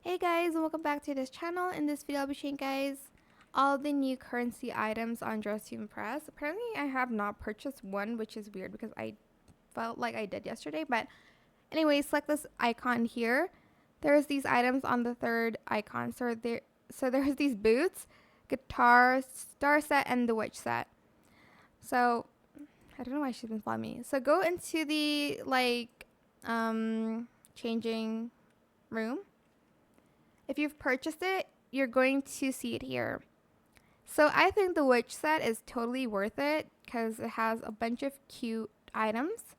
Hey guys, welcome back to this channel. In this video I'll be showing guys all the new currency items on Dress to Impress. Apparently I have not purchased one, which is weird because I felt like I did yesterday. But anyway, select this icon here. There's these items on the third icon. So there's these boots, guitar, star set, and the witch set. So I don't know why she's been following me. So go into the changing room. If you've purchased it, you're going to see it here. So I think the witch set is totally worth it because it has a bunch of cute items.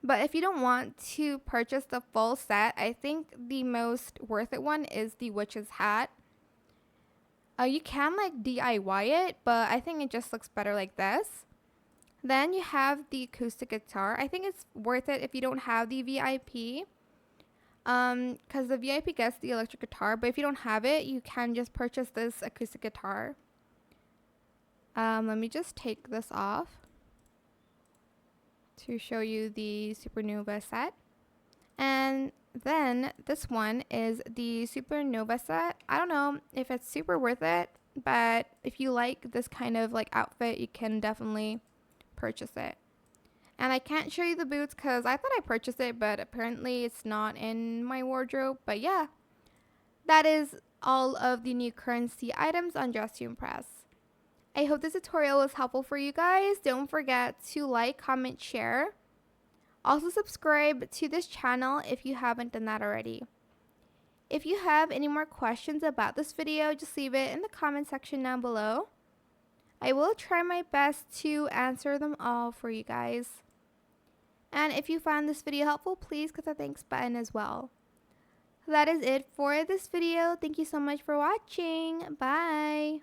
But if you don't want to purchase the full set, I think the most worth it one is the witch's hat. You can DIY it, but I think it just looks better like this. Then you have the acoustic guitar. I think it's worth it if you don't have the VIP. Because the VIP gets the electric guitar, but if you don't have it, you can just purchase this acoustic guitar. Let me just take this off to show you the Supernova set. And then this one is the Supernova set. I don't know if it's super worth it, but if you like this kind of outfit, you can definitely purchase it. And I can't show you the boots because I thought I purchased it, but apparently it's not in my wardrobe. But yeah, that is all of the new currency items on Dress to Impress. I hope this tutorial was helpful for you guys. Don't forget to like, comment, share. Also subscribe to this channel if you haven't done that already. If you have any more questions about this video, just leave it in the comment section down below. I will try my best to answer them all for you guys. And if you found this video helpful, please click the thanks button as well. That is it for this video. Thank you so much for watching. Bye.